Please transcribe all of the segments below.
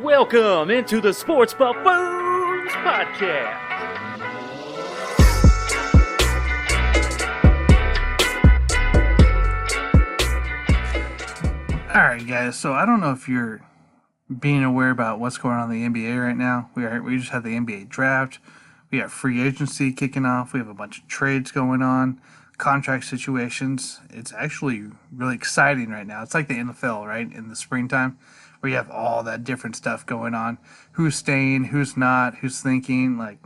Welcome into the Sports Buffoons podcast. Alright guys, so I don't know if you're being aware about what's going on in the NBA right now. We just had the NBA draft. We have free agency kicking off. We have a bunch of trades going on, contract situations. It's actually really exciting right now. It's like the NFL, right? In the springtime, where you have all that different stuff going on. Who's staying, who's not, who's thinking, like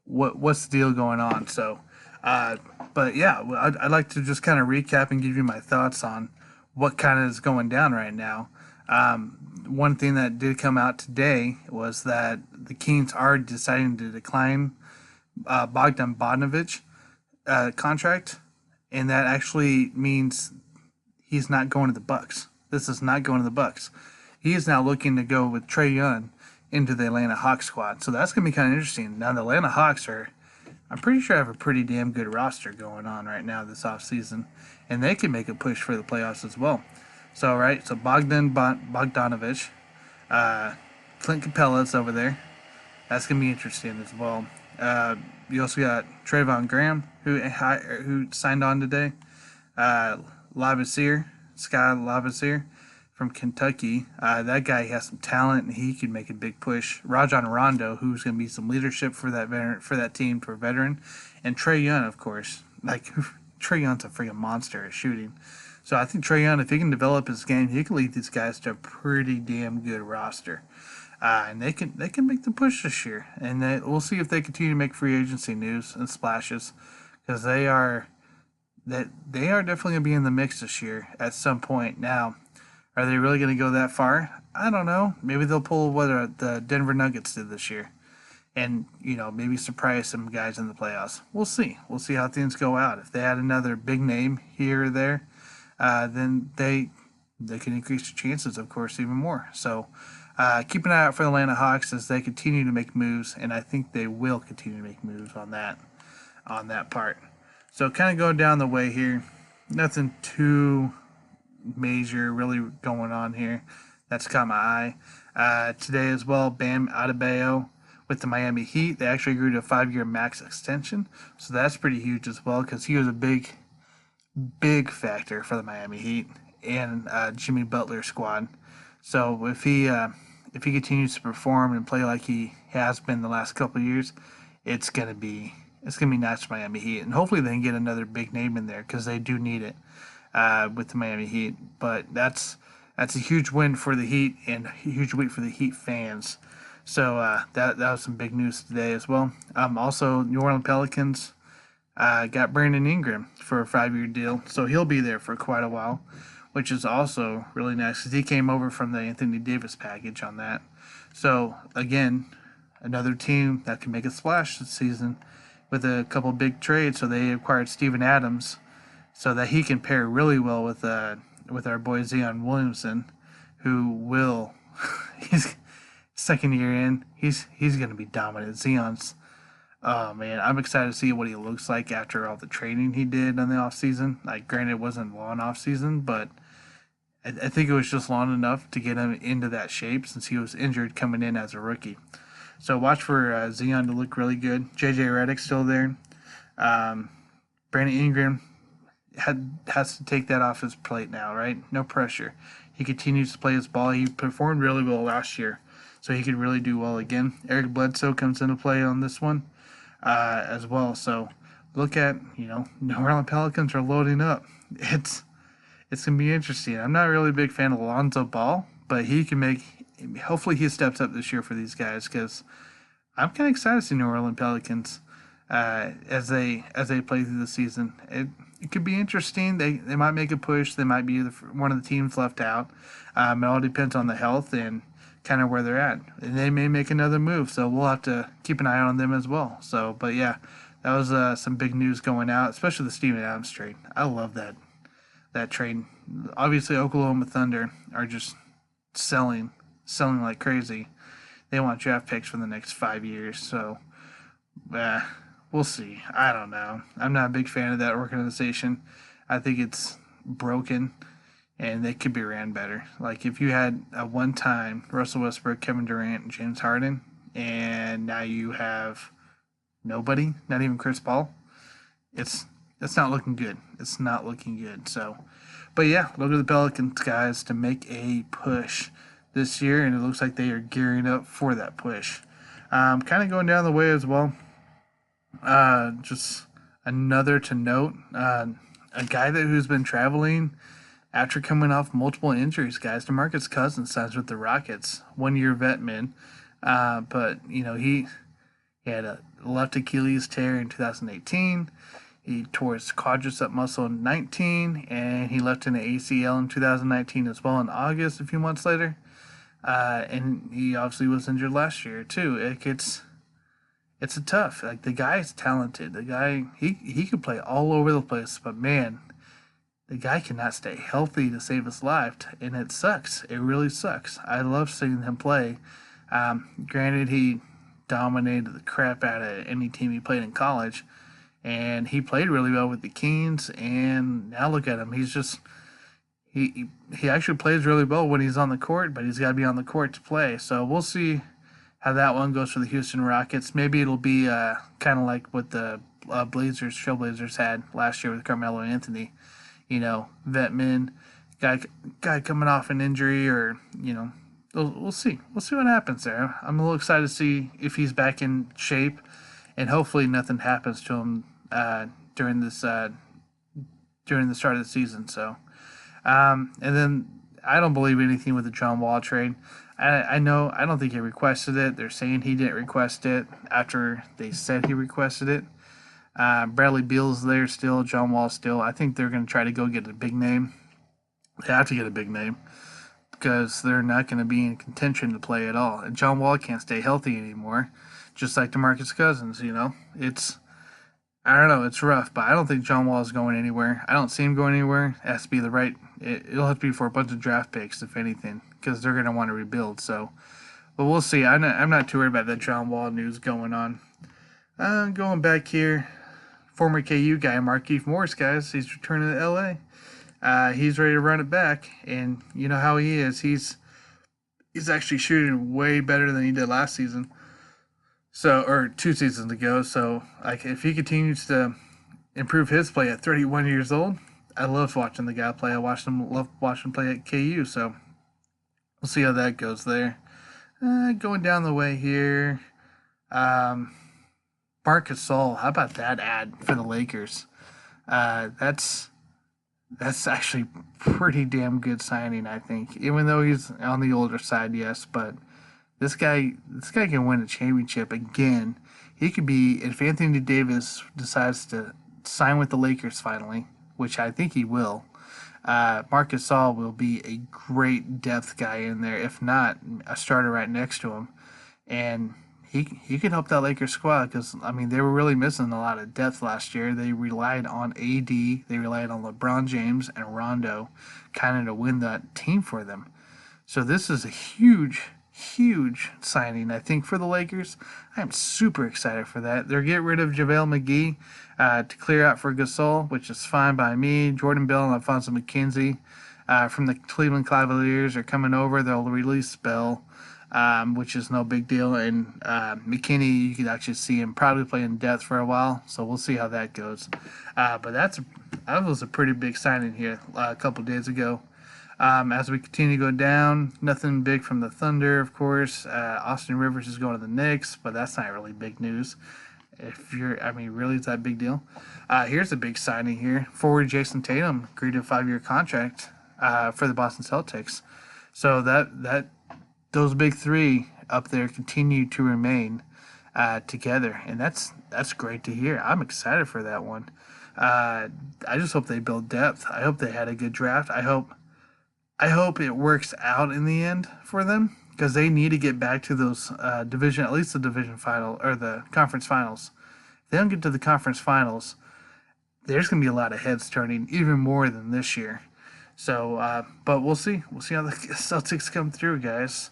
what's the deal going on? So, but yeah, I'd like to just kind of recap and give you my thoughts on what kind of is going down right now. One thing that did come out today was that the Kings are deciding to decline Bogdan Bogdanovic contract, and that actually means he's not going to the Bucks. This is not going to the Bucks. He is now looking to go with Trae Young into the Atlanta Hawks squad. So that's going to be kind of interesting. Now the Atlanta Hawks I'm pretty sure have a pretty damn good roster going on right now this offseason, and they can make a push for the playoffs as well. So Bogdanovic, Clint Capella's over there. That's gonna be interesting as well. You also got Trayvon Graham who signed on today. Sky Lavasier from Kentucky. That guy has some talent, and he could make a big push. Rajon Rondo, who's going to be some leadership for that team for veteran, and Trae Young, of course. Like Trae Young's a freaking monster at shooting. So I think Trae Young, if he can develop his game, he can lead these guys to a pretty damn good roster. And they can make the push this year, and we'll see if they continue to make free agency news and splashes, because they are definitely going to be in the mix this year at some point. Now, are they really going to go that far? I don't know. Maybe they'll pull what the Denver Nuggets did this year, and maybe surprise some guys in the playoffs. We'll see. We'll see how things go out. If they add another big name here or there, then they can increase their chances, of course, even more. So keep an eye out for the Atlanta Hawks as they continue to make moves, and I think they will continue to make moves on that part. So kind of going down the way here, nothing too major really going on here that's caught my eye today as well. Bam Adebayo with the Miami Heat, they actually agreed to a 5-year max extension, so that's pretty huge as well, because he was a big factor for the Miami Heat and Jimmy Butler squad. So if he continues to perform and play like he has been the last couple of years, it's gonna be nice for Miami Heat, and hopefully they can get another big name in there, because they do need it with the Miami Heat. But that's a huge win for the Heat and a huge week for the Heat fans. So that was some big news today as well. Also, New Orleans Pelicans got Brandon Ingram for a 5-year deal, so he'll be there for quite a while, which is also really nice because he came over from the Anthony Davis package on that. So again, another team that can make a splash this season with a couple big trades. So they acquired Steven Adams, so that he can pair really well with our boy Zion Williamson, who will he's second year in, he's going to be dominant. Zion's, oh man, I'm excited to see what he looks like after all the training he did in the off season. Like, granted, it wasn't long off season, but I think it was just long enough to get him into that shape since he was injured coming in as a rookie. So watch for Zion to look really good. JJ Redick's still there. Brandon Ingram has to take that off his plate now, right? No pressure. He continues to play his ball. He performed really well last year, so he could really do well again. Eric Bledsoe comes into play on this one as well. So look at, New Orleans Pelicans are loading up. It's going to be interesting. I'm not really a big fan of Lonzo Ball, but hopefully he steps up this year for these guys, because I'm kind of excited to see New Orleans Pelicans as they play through the season. It could be interesting. They might make a push. They might be one of the teams left out. It all depends on the health and kind of where they're at. And they may make another move, so we'll have to keep an eye on them as well. So, but yeah, that was some big news going out, especially the Steven Adams trade. I love that trade. Obviously, Oklahoma Thunder are just selling like crazy. They want draft picks for the next 5 years, so we'll see. I don't know. I'm not a big fan of that organization. I think it's broken. and they could be ran better. Like if you had a one-time Russell Westbrook, Kevin Durant, and James Harden, and now you have nobody, not even Chris Paul. It's not looking good. It's not looking good. So, but yeah, look at the Pelicans guys to make a push this year, and it looks like they are gearing up for that push. Kind of going down the way as well. Just another to note, a guy who's been traveling after coming off multiple injuries, guys. DeMarcus Cousins signs with the Rockets, 1 year vet man. But he had a left Achilles tear in 2018. He tore his quadricep muscle in 19, and he left an ACL in 2019 as well in August, a few months later. And he obviously was injured last year too. It's a tough. Like the guy's talented. The guy he could play all over the place, but man, the guy cannot stay healthy to save his life, and it sucks. It really sucks. I love seeing him play. Granted, he dominated the crap out of any team he played in college, and he played really well with the Kings. And now look at him. He's just he actually plays really well when he's on the court, but he's got to be on the court to play. So we'll see how that one goes for the Houston Rockets. Maybe it'll be kind of like what the Trailblazers had last year with Carmelo Anthony. Vetman, guy coming off an injury, or we'll see. We'll see what happens there. I'm a little excited to see if he's back in shape, and hopefully nothing happens to him during the start of the season. So, and then I don't believe anything with the John Wall trade. I don't think he requested it. They're saying he didn't request it after they said he requested it. Bradley Beal's there still, John Wall still. I think they're going to try to go get a big name. They have to get a big name because they're not going to be in contention to play at all. And John Wall can't stay healthy anymore, just like DeMarcus Cousins. I don't know, it's rough, but I don't think John Wall is going anywhere. I don't see him going anywhere. It has to be the right. It'll have to be for a bunch of draft picks, if anything, because they're going to want to rebuild. So, but we'll see. I'm not too worried about that John Wall news going on. Going back here. Former KU guy, Markieff Morris, guys, he's returning to LA. He's ready to run it back, and you know how he is. He's actually shooting way better than he did last season. Or 2 seasons ago. So, like, if he continues to improve his play at 31 years old, I love watching the guy play. I love watching him play at KU. So, we'll see how that goes there. Going down the way here. Marc Gasol, how about that ad for the Lakers? That's actually pretty damn good signing, I think. Even though he's on the older side, yes, but this guy can win a championship again. He could be, if Anthony Davis decides to sign with the Lakers finally, which I think he will. Marc Gasol will be a great depth guy in there, if not a starter right next to him, and he could help that Lakers squad because, they were really missing a lot of depth last year. They relied on AD, they relied on LeBron James and Rondo kind of to win that team for them. So this is a huge signing, I think, for the Lakers. I'm super excited for that. They're getting rid of JaVale McGee to clear out for Gasol, which is fine by me. Jordan Bell and Alfonso McKenzie from the Cleveland Cavaliers are coming over. They'll release Bell, which is no big deal. And McKinney, you could actually see him probably play in depth for a while, so we'll see how that goes. But that was a pretty big signing here a couple days ago. As we continue to go down, nothing big from the Thunder, of course. Austin Rivers is going to the Knicks, but that's not really big news. Really, it's that big deal. Here's a big signing here. Forward Jason Tatum agreed to a 5-year contract for the Boston Celtics. So those big three up there continue to remain together, and that's great to hear. I'm excited for that one. I just hope they build depth. I hope they had a good draft. I hope it works out in the end for them because they need to get back to those at least the division final or the conference finals. If they don't get to the conference finals, there's going to be a lot of heads turning, even more than this year. So, but we'll see. We'll see how the Celtics come through, guys.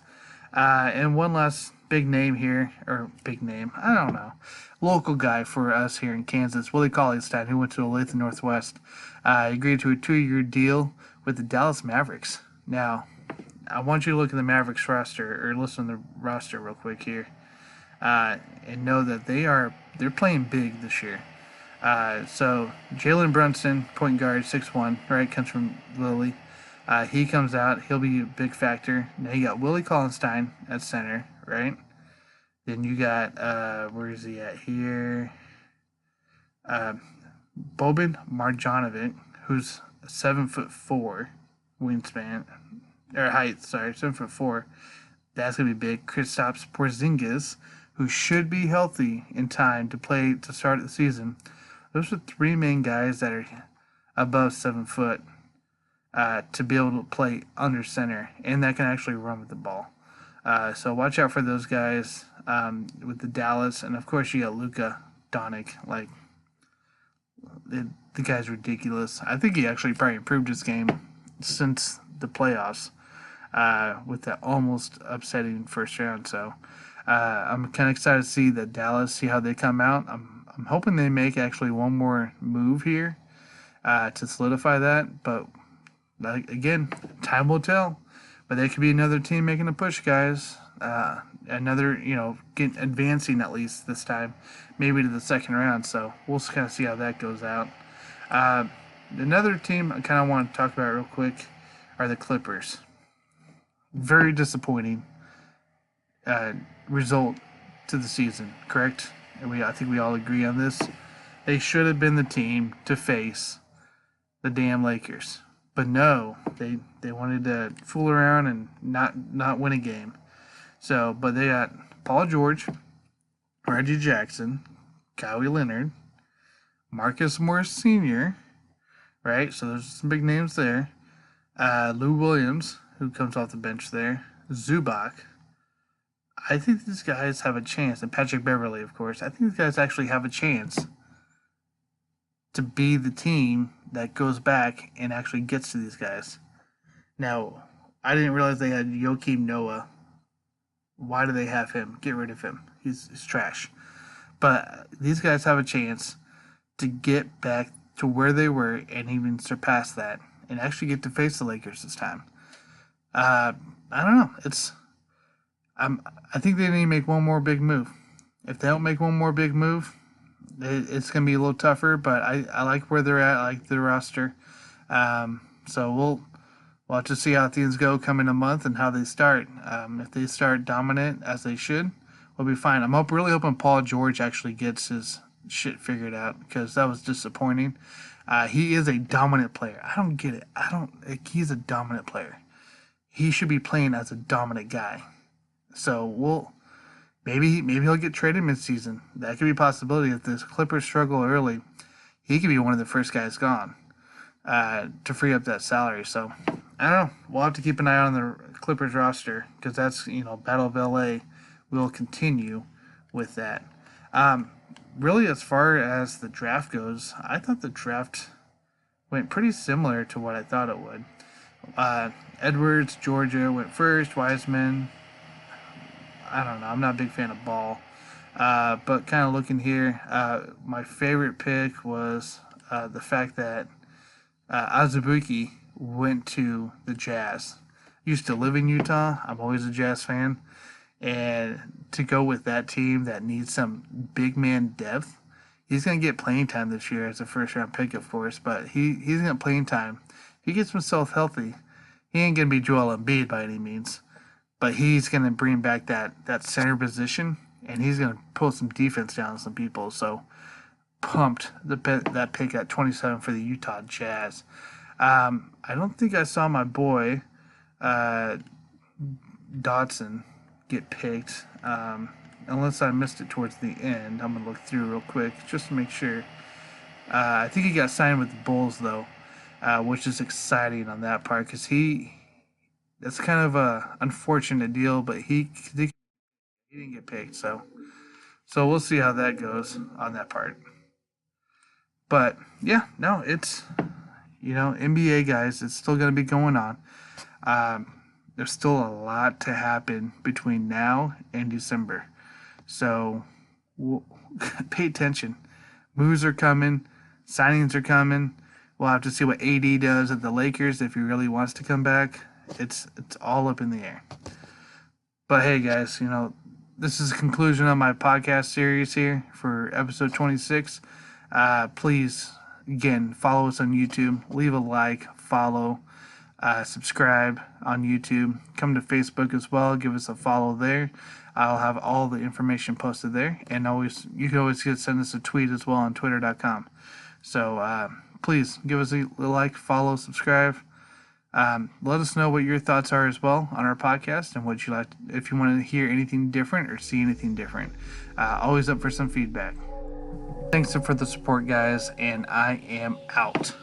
And one last big name here, or big name, I don't know, local guy for us here in Kansas, Willie Cauley-Stein, who went to Olathe Northwest. Agreed to a 2-year deal with the Dallas Mavericks. Now, I want you to look at the Mavericks roster, or listen to the roster real quick here, and know that they're playing big this year. So Jalen Brunson, point guard, 6'1", right, comes from Lilly. He comes out, he'll be a big factor. Now you got Willie Cauley-Stein at center, right? Then you got where is he at here? Boban Marjanovic, who's 7'4" wingspan or height. Sorry, 7'4". That's gonna be big. Kristaps Porzingis, who should be healthy in time to play to start the season. Those are three main guys that are above 7 foot to be able to play under center, and that can actually run with the ball. So watch out for those guys with the Dallas, and of course you got Luka Doncic. Like the guy's ridiculous. I think he actually probably improved his game since the playoffs with that almost upsetting first round. So I'm kind of excited to see the Dallas, see how they come out. I'm hoping they make actually one more move here to solidify that. But again, time will tell. But there could be another team making a push, guys. Another, advancing at least this time, maybe to the second round. So we'll kind of see how that goes out. Another team I kind of want to talk about real quick are the Clippers. Very disappointing result to the season, correct? And I think we all agree on this. They should have been the team to face the damn Lakers. But no, they wanted to fool around and not win a game. So, but they got Paul George, Reggie Jackson, Kawhi Leonard, Marcus Morris Sr., right? So there's some big names there. Lou Williams, who comes off the bench there. Zubac. I think these guys have a chance. And Patrick Beverley, of course. I think these guys actually have a chance to be the team that goes back and actually gets to these guys. Now, I didn't realize they had Joakim Noah. Why do they have him? Get rid of him. He's trash. But these guys have a chance to get back to where they were and even surpass that and actually get to face the Lakers this time. I don't know. I think they need to make one more big move. If they don't make one more big move, it's going to be a little tougher, but I like where they're at. I like the roster. So we'll have to see how things go coming a month and how they start. If they start dominant as they should, we'll be fine. I'm really hoping Paul George actually gets his shit figured out because that was disappointing. He is a dominant player. I don't get it. He's a dominant player. He should be playing as a dominant guy. So maybe he'll get traded midseason. That could be a possibility. If the Clippers struggle early, he could be one of the first guys gone to free up that salary. So I don't know. We'll have to keep an eye on the Clippers roster because that's Battle of LA will continue with that. Really, as far as the draft goes, I thought the draft went pretty similar to what I thought it would. Edwards, Georgia went first. Wiseman, I don't know. I'm not a big fan of Ball. But kind of looking here, my favorite pick was the fact that Azubuike went to the Jazz. Used to live in Utah. I'm always a Jazz fan. And to go with that team that needs some big man depth, he's going to get playing time this year as a first-round pick, of course. But he's going to get playing time. If he gets himself healthy, he ain't going to be Joel Embiid by any means. But he's going to bring back that center position, and he's going to pull some defense down on some people. So pumped that pick at 27 for the Utah Jazz. I don't think I saw my boy Dotson get picked, unless I missed it towards the end. I'm going to look through real quick just to make sure. I think he got signed with the Bulls, though, which is exciting on that part because that's kind of a unfortunate deal, but he didn't get picked, so we'll see how that goes on that part. But yeah, no, it's NBA guys, it's still going to be going on. There's still a lot to happen between now and December, so pay attention. Moves are coming, signings are coming. We'll have to see what AD does at the Lakers if he really wants to come back. It's all up in the air. But hey, guys, this is the conclusion of my podcast series here for episode 26. Please, again, follow us on YouTube. Leave a like, follow, subscribe on YouTube. Come to Facebook as well. Give us a follow there. I'll have all the information posted there. And you can always send us a tweet as well on twitter.com. So please give us a like, follow, subscribe. Let us know what your thoughts are as well on our podcast and what you like, if you want to hear anything different or see anything different. Always up for some feedback. Thanks for the support, guys, and I am out.